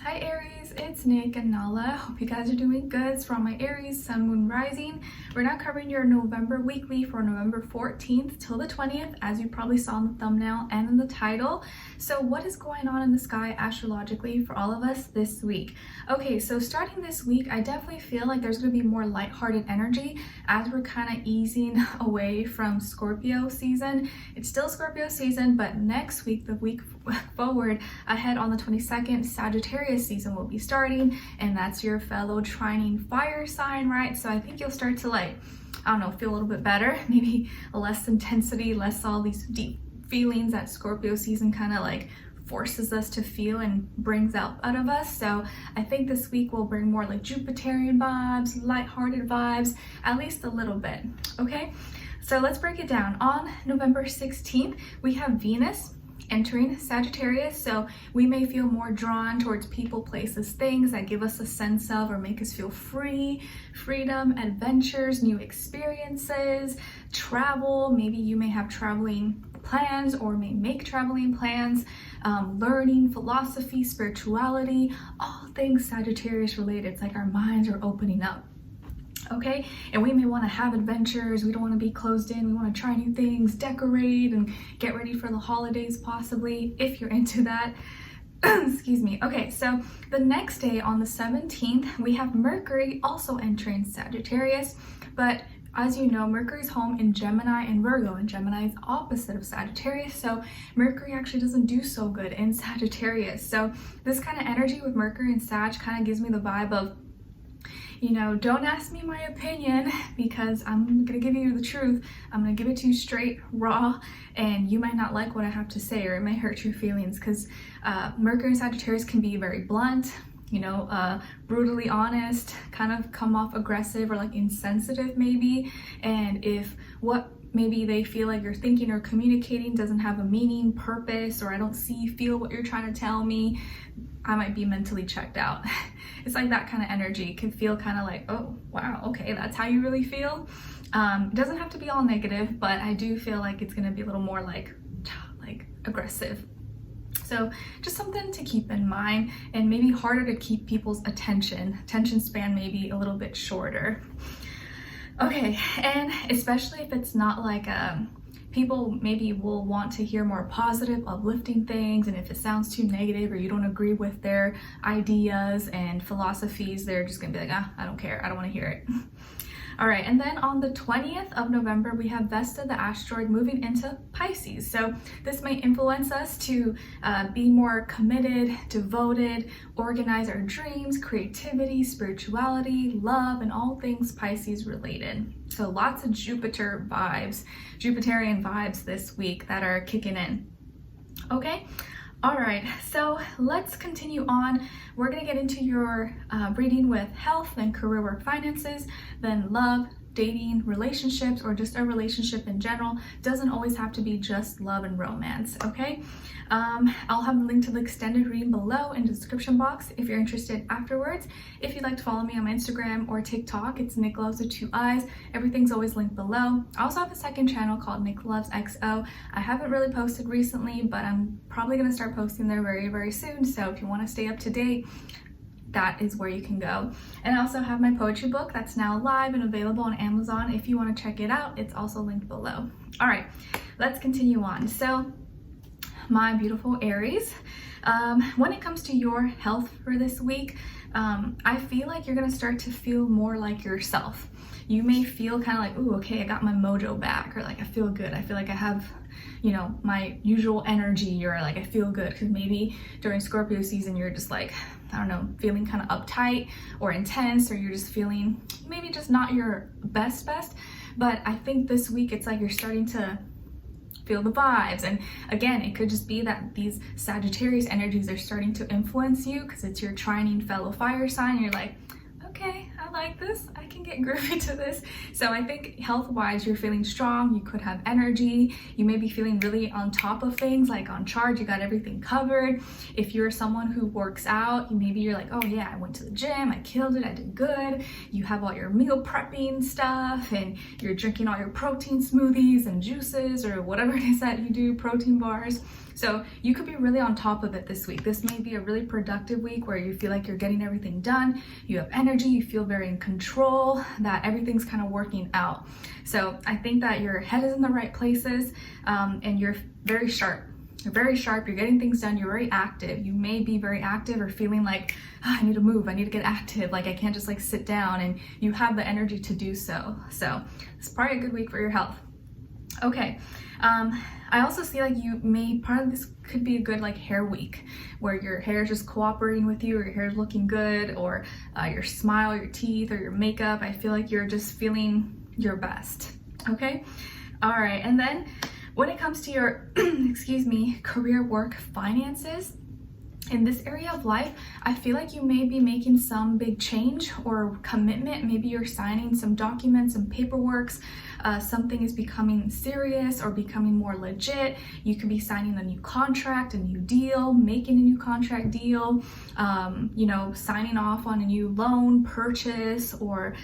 Hi Aries, it's Nick and Nala. Hope you guys are doing good. It's from my Aries, Sun, Moon, Rising. We're now covering your November weekly for November 14th till the 20th, as you probably saw in the thumbnail and in the title. So what is going on in the sky astrologically for all of us this week? Okay, so starting this week, I definitely feel like there's going to be more lighthearted energy as we're kind of easing away from Scorpio season. It's still Scorpio season, but next week, the week forward ahead on the 22nd, Sagittarius season will be starting, and that's your fellow trining fire sign, right? So I think you'll start to feel a little bit better, maybe less intensity, less all these deep feelings that Scorpio season kind of forces us to feel and brings out of us. So I think this week will bring more Jupiterian vibes, lighthearted vibes, at least a little bit, okay? So let's break it down. On November 16th, we have Venus entering Sagittarius, so we may feel more drawn towards people, places, things that give us a sense of or make us feel free, freedom, adventures, new experiences, travel. Maybe you may have traveling plans or may make traveling plans, learning, philosophy, spirituality, all things Sagittarius related. It's like our minds are opening up. Okay, and we may want to have adventures. We don't want to be closed in. We want to try new things, decorate, and get ready for the holidays, possibly, if you're into that. Excuse me. Okay, so the next day on the 17th, we have Mercury also entering Sagittarius, but as you know, Mercury's home in Gemini and Virgo, and Gemini is opposite of Sagittarius, so Mercury actually doesn't do so good in Sagittarius. So this kind of energy with Mercury and Sag kind of gives me the vibe of, don't ask me my opinion because I'm gonna give you the truth. I'm gonna give it to you straight, raw, and you might not like what I have to say, or it might hurt your feelings, because Mercury and Sagittarius can be very blunt, brutally honest, kind of come off aggressive or insensitive maybe. And if what maybe they feel like you're thinking or communicating doesn't have a meaning, purpose, or I don't feel what you're trying to tell me, I might be mentally checked out. It's like that kind of energy. It can feel kind of like, oh, wow, okay, that's how you really feel. It doesn't have to be all negative, but I do feel like it's gonna be a little more like aggressive. So just something to keep in mind, and maybe harder to keep people's attention span, maybe a little bit shorter. Okay, and especially if it's not people maybe will want to hear more positive, uplifting things, and if it sounds too negative or you don't agree with their ideas and philosophies, they're just gonna be like, I don't care, I don't want to hear it. All right, and then on the 20th of November, we have Vesta, the asteroid, moving into Pisces. So this might influence us to be more committed, devoted, organize our dreams, creativity, spirituality, love, and all things Pisces related. So lots of Jupiterian vibes this week that are kicking in. Okay. All right, so let's continue on. We're gonna get into your reading with health, then career, work, finances, then love, dating, relationships, or just a relationship in general. Doesn't always have to be just love and romance, okay? I'll have a link to the extended reading below in the description box if you're interested afterwards. If you'd like to follow me on my Instagram or TikTok, it's Nicloves with 2 eyes. Everything's always linked below. I also have a second channel called Nicloves XO. I haven't really posted recently, but I'm probably gonna start posting there very, very soon. So if you wanna stay up to date, that is where you can go. And I also have my poetry book that's now live and available on Amazon. If you want to check it out, it's also linked below. All right, let's continue on. So my beautiful Aries, when it comes to your health for this week, I feel like you're going to start to feel more like yourself. You may feel kind of like, ooh, okay, I got my mojo back, or I feel good. I feel like I have, my usual energy, or I feel good, because maybe during Scorpio season, you're just feeling kind of uptight or intense, or you're just feeling maybe just not your best. But I think this week it's you're starting to feel the vibes. And again, it could just be that these Sagittarius energies are starting to influence you because it's your trining fellow fire sign. You're like, okay, I like this, I can get groovy to this. So I think health-wise, you're feeling strong, you could have energy, you may be feeling really on top of things, on charge, you got everything covered. If you're someone who works out, maybe you're like, oh yeah, I went to the gym, I killed it, I did good. You have all your meal prepping stuff, and you're drinking all your protein smoothies and juices, or whatever it is that you do, protein bars. So you could be really on top of it this week. This may be a really productive week where you feel like you're getting everything done, you have energy, you feel very in control, that everything's kind of working out. So I think that your head is in the right places, and you're very sharp. You're very sharp, you're getting things done, you're very active. You may be very active or feeling like, I need to move, I need to get active, like I can't just like sit down, and you have the energy to do so. So it's probably a good week for your health. Okay, I also see like part of this could be a good like hair week where your hair is just cooperating with you, or your hair is looking good, or your smile, your teeth, or your makeup. I feel like you're just feeling your best. Okay, all right, and then when it comes to your, excuse me, career, work, finances, in this area of life, I feel like you may be making some big change or commitment. Maybe you're signing some documents and paperwork. Something is becoming serious or becoming more legit. You could be signing a new contract, a new deal, making a new contract deal, signing off on a new loan purchase or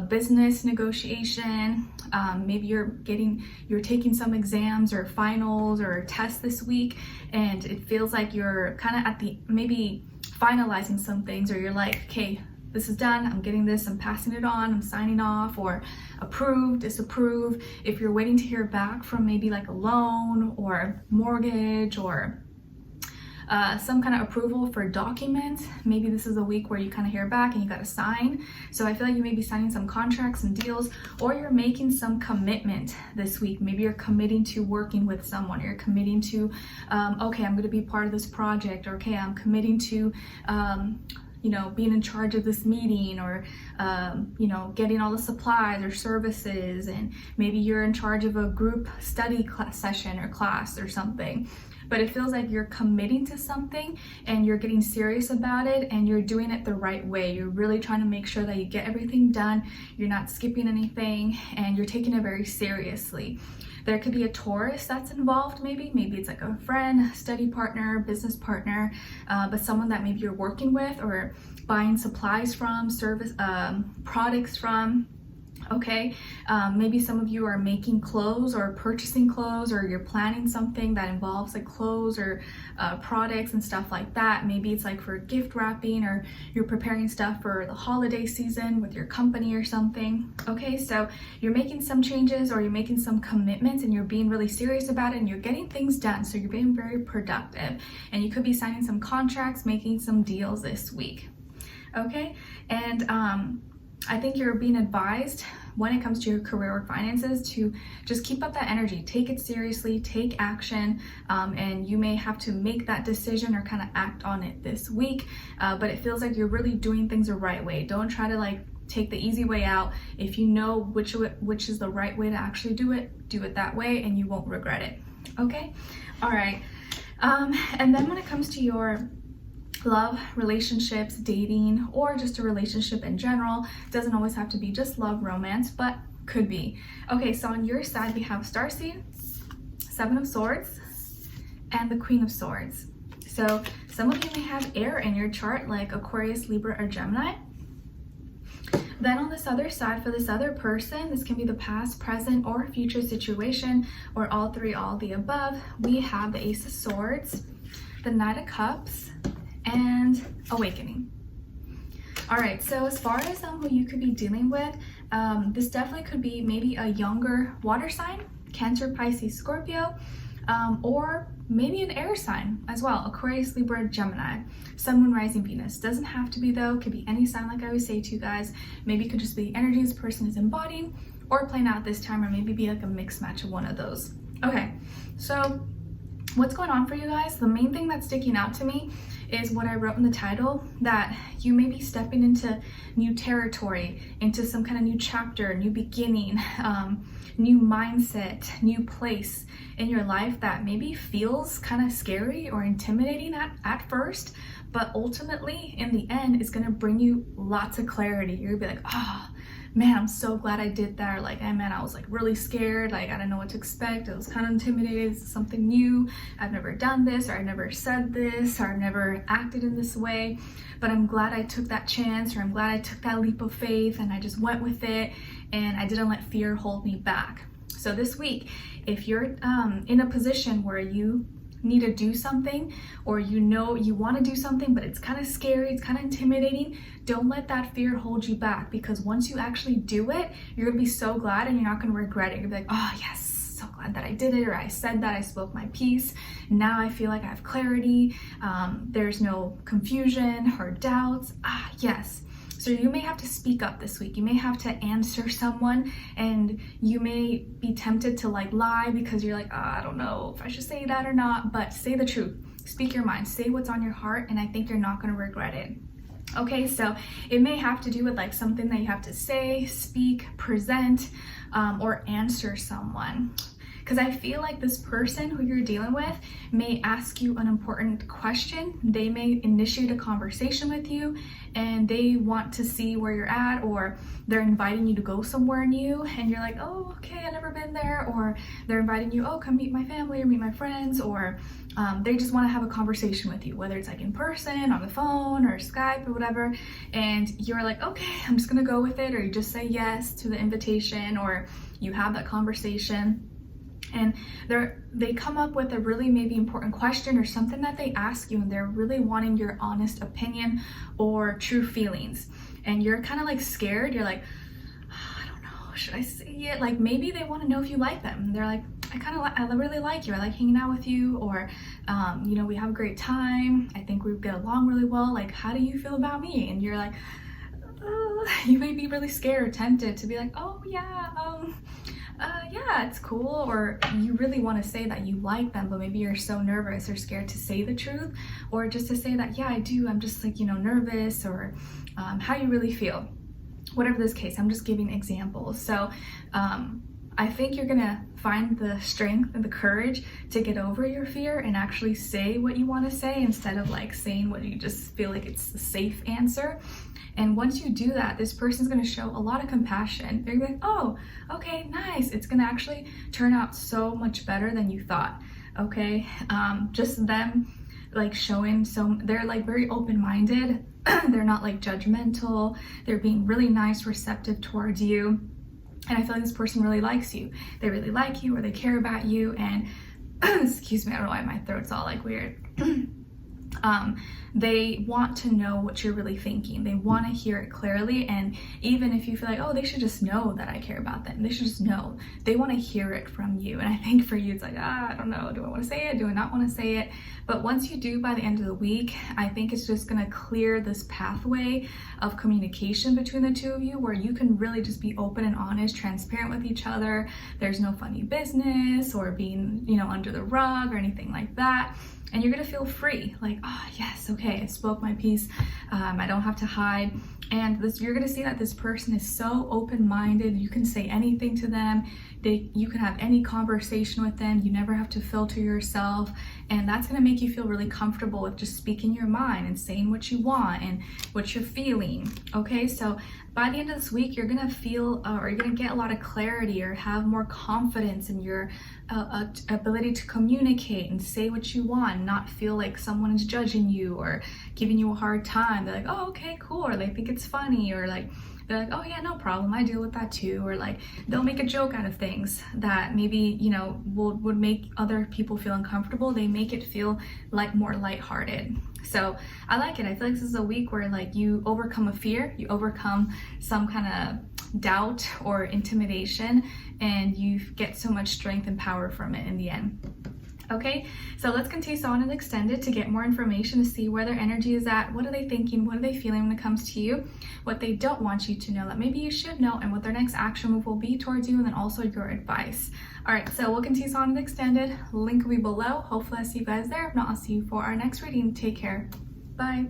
business negotiation. Maybe you're taking some exams or finals or tests this week, and it feels like you're kind of at maybe finalizing some things, or you're like, okay, this is done, I'm getting this, I'm passing it on, I'm signing off, or approve, disapprove. If you're waiting to hear back from maybe like a loan or mortgage or some kind of approval for documents, maybe this is a week where you kind of hear back and you got to sign. So I feel like you may be signing some contracts and deals, or you're making some commitment this week. Maybe you're committing to working with someone, or you're committing to, okay, I'm going to be part of this project, or okay, I'm committing to, being in charge of this meeting, or, getting all the supplies or services, and maybe you're in charge of a group study session or class or something. But it feels like you're committing to something and you're getting serious about it, and you're doing it the right way. You're really trying to make sure that you get everything done, you're not skipping anything, and you're taking it very seriously. There could be a Taurus that's involved, maybe it's like a friend, study partner, business partner, but someone that maybe you're working with or buying supplies from, products from. Okay, maybe some of you are making clothes or purchasing clothes, or you're planning something that involves like clothes or products and stuff like that. Maybe it's like for gift wrapping, or you're preparing stuff for the holiday season with your company or something. Okay, so you're making some changes, or you're making some commitments, and you're being really serious about it, and you're getting things done. So you're being very productive, and you could be signing some contracts, making some deals this week. Okay, and I think you're being advised when it comes to your career or finances to just keep up that energy, take it seriously, take action, and you may have to make that decision or kind of act on it this week, but it feels like you're really doing things the right way. Don't try to like take the easy way out. If you know which is the right way to actually do it that way, and you won't regret it. Okay, all right, and then when it comes to your love, relationships, dating, or just a relationship in general, doesn't always have to be just love, romance, but could be. Okay, so on your side we have Starseed, Seven of Swords, and the Queen of Swords. So some of you may have air in your chart, like Aquarius, Libra, or Gemini. Then on this other side, for this other person, this can be the past, present, or future situation, or all three, all the above. We have the Ace of Swords, the Knight of Cups, and Awakening. All right, so as far as who you could be dealing with, this definitely could be maybe a younger water sign, Cancer, Pisces, Scorpio, or maybe an air sign as well, Aquarius, Libra, Gemini, Sun, Moon, Rising, Venus. Doesn't have to be though, could be any sign like I always say to you guys. Maybe it could just be the energy this person is embodying or playing out this time, or maybe be like a mixed match of one of those. Okay, so what's going on for you guys? The main thing that's sticking out to me is what I wrote in the title, that you may be stepping into new territory, into some kind of new chapter, new beginning, new mindset, new place in your life that maybe feels kind of scary or intimidating at first, but ultimately in the end is going to bring you lots of clarity. You're gonna be like, oh man, I'm so glad I did that. Or like, hey man, I was like really scared. Like, I didn't know what to expect. I was kind of intimidated. This is something new. I've never done this, or I've never said this, or I've never acted in this way. But I'm glad I took that chance, or I'm glad I took that leap of faith and I just went with it, and I didn't let fear hold me back. So this week, if you're in a position where you need to do something, or you know you want to do something, but it's kind of scary, it's kind of intimidating, don't let that fear hold you back, because once you actually do it, you're gonna be so glad and you're not gonna regret it. You'll be like, oh yes, so glad that I did it, or I said that, I spoke my piece. Now I feel like I have clarity. There's no confusion or doubts. Yes. So you may have to speak up this week. You may have to answer someone, and you may be tempted to like lie because you're like, I don't know if I should say that or not, but say the truth. Speak your mind, say what's on your heart, and I think you're not gonna regret it. Okay, so it may have to do with like something that you have to say, speak, present, or answer someone. Because I feel like this person who you're dealing with may ask you an important question. They may initiate a conversation with you, and they want to see where you're at, or they're inviting you to go somewhere new, and you're like, oh, okay, I've never been there. Or they're inviting you, oh, come meet my family or meet my friends, or they just want to have a conversation with you, whether it's like in person, on the phone, or Skype, or whatever. And you're like, okay, I'm just gonna go with it, or you just say yes to the invitation, or you have that conversation. And they come up with a really maybe important question or something that they ask you, and they're really wanting your honest opinion or true feelings. And you're kind of like scared. You're like, I don't know, should I say it? Like maybe they want to know if you like them. They're like, I really like you. I like hanging out with you, or you know, we have a great time. I think we get along really well. Like, how do you feel about me? And you're like, you may be really scared or tempted to be like, oh yeah, yeah, it's cool. Or you really want to say that you like them, but maybe you're so nervous or scared to say the truth, or just to say that, yeah, I do, I'm just like, you know, nervous, or how you really feel. Whatever this case, I'm just giving examples. So I think you're gonna find the strength and the courage to get over your fear and actually say what you want to say, instead of like saying what you just feel like it's the safe answer. And once you do that, this person's gonna show a lot of compassion. They're gonna be like, oh, okay, nice. It's gonna actually turn out so much better than you thought, okay? Just them like showing, so they're like very open-minded. They're not like judgmental. They're being really nice, receptive towards you. And I feel like this person really likes you. They really like you, or they care about you. And excuse me, I don't know why my throat's all like weird. They want to know what you're really thinking. They want to hear it clearly. And even if you feel like, oh, they should just know that I care about them, they should just know, they want to hear it from you. And I think for you, it's like, I don't know, do I want to say it? Do I not want to say it? But once you do, by the end of the week, I think it's just going to clear this pathway of communication between the two of you, where you can really just be open and honest, transparent with each other. There's no funny business or being, you know, under the rug or anything like that. And you're gonna feel free, like, oh yes, okay, I spoke my piece. I don't have to hide. And you're gonna see that this person is so open-minded. You can say anything to them. You can have any conversation with them. You never have to filter yourself. And that's gonna make you feel really comfortable with just speaking your mind and saying what you want and what you're feeling, okay? So by the end of this week, you're gonna feel, or you're gonna get a lot of clarity, or have more confidence in your ability to communicate and say what you want, and not feel like someone is judging you or giving you a hard time. They're like, oh, okay, cool, or they think it's funny, or like, they're like, oh yeah, no problem, I deal with that too. Or like, they'll make a joke out of things that maybe, you know, would make other people feel uncomfortable. They make it feel like more lighthearted. So I like it. I feel like this is a week where like you overcome a fear, you overcome some kind of doubt or intimidation, and you get so much strength and power from it in the end. Okay, so let's continue on and extend it to get more information, to see where their energy is at. What are they thinking? What are they feeling when it comes to you? What they don't want you to know that maybe you should know, and what their next action move will be towards you, and then also your advice. All right, so we'll continue on and extended. Link will be below. Hopefully I see you guys there. If not, I'll see you for our next reading. Take care. Bye.